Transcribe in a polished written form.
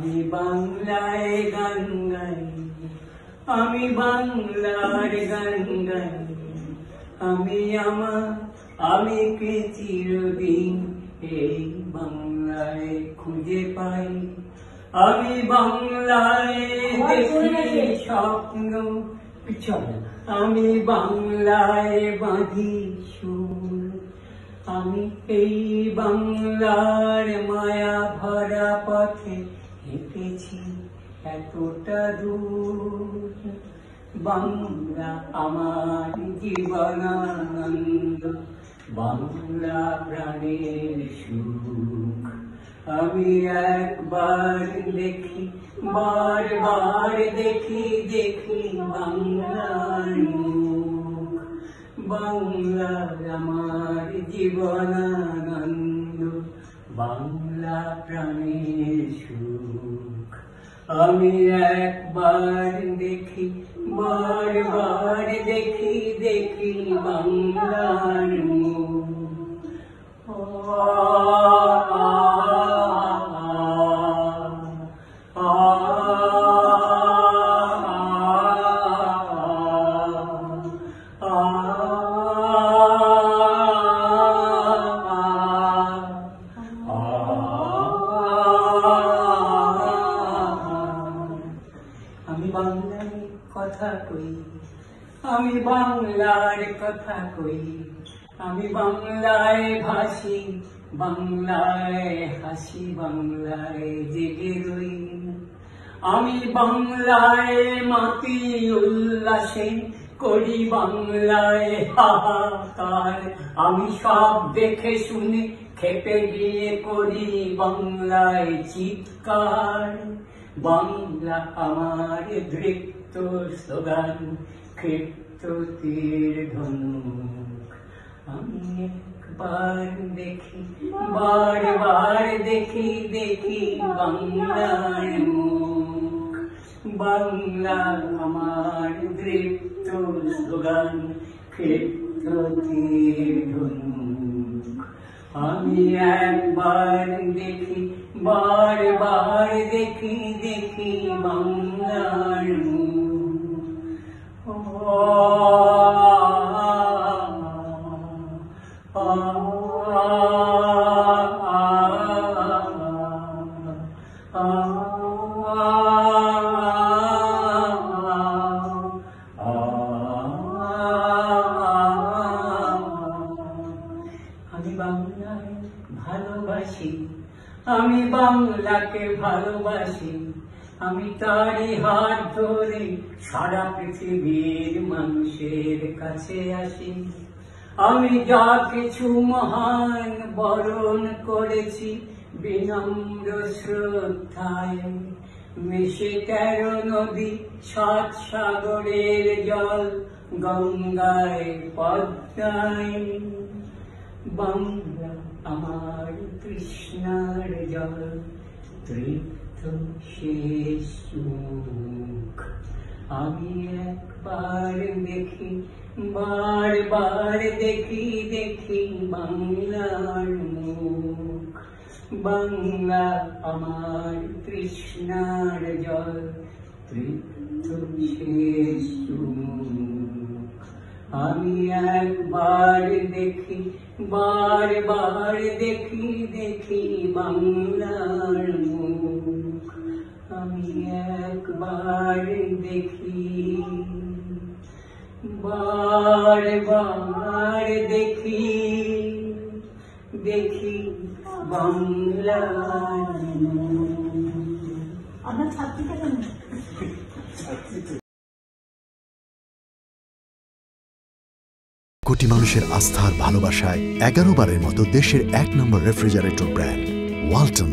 আমি বাংলায় গান গাই, আমি বাংলার গান গাই, আমি কে চিরদিন এই বাংলায় খুঁজে পাই। আমি বাংলায় দেখি স্বপ্ন, আমি বাংলায় বাঁধি সুর, আমি এই বাংলার মায়া ভরা পথে হেঁটেছি এতটা দূর। বাংলা আমার জীবনানন্দ, বাংলা প্রাণের সুখ। আমি একবার দেখি, বারবার দেখি, দেখি বাংলার মুখ। বাংলা আমার জীবনানন্দ, বাংলা প্রাণের সুখ। আমি একবার দেখি, বারবার দেখি, দেখি বাংলার মুখ। আমি বাংলার কথা কই, আমি বাংলার কথা কই, আমি বাংলায় ভাসি, বাংলায় হাসি, বাংলায় জেগে রই। আমি বাংলায় মাতি উল্লাসে, করি বাংলায় হাহাকার। আমি সব দেখে শুনে খেপে গিয়ে করি বাংলায় চিৎকার। বাংলা আমার দৃপ্ত স্লোগান, ক্ষিপ্ত তীর ধনুক। আমি একবার দেখি, বারবার দেখি, দেখি বাংলার মুখ। বাংলা আমার দৃপ্ত স্লোগান, ক্ষিপ্ত তীর ধনুক। আমি একবার দেখি, বারবার দেখি, দেখি বাংলার মুখ। আমি বাংলায় ভালোবাসি, আমি বাংলাকে ভালোবাসি, আমি তারই হাত ধরে সারা পৃথিবীর মানুষের কাছে আসি। আমি যা কিছু মহান বরণ করেছি বিনম্র শ্রদ্ধায়, মিশে 13 নদী 7 সাগরের জল, গঙ্গায় পদ্মায়। বাংলা আমার তৃষ্ণার জল, তৃপ্ত শেষ মুখ। আমি একবার দেখি, বারবার দেখি, দেখি বাংলার মুখ। বাংলা আমার তৃষ্ণার জল, তৃপ্ত শেষ মুখ। আমি একবার দেখি, বারবার দেখি, দেখি বাংলার মুখ। আমি একবার দেখি, বারবার দেখি, দেখি বাংলার মুখ। আপনার ছাত্রীটা কেমন? কোটি মানুষের আস্থার ভালোবাসায় 11 বারের মতো দেশের 1 নম্বর রেফ্রিজারেটর ব্র্যান্ড ওয়ালটন।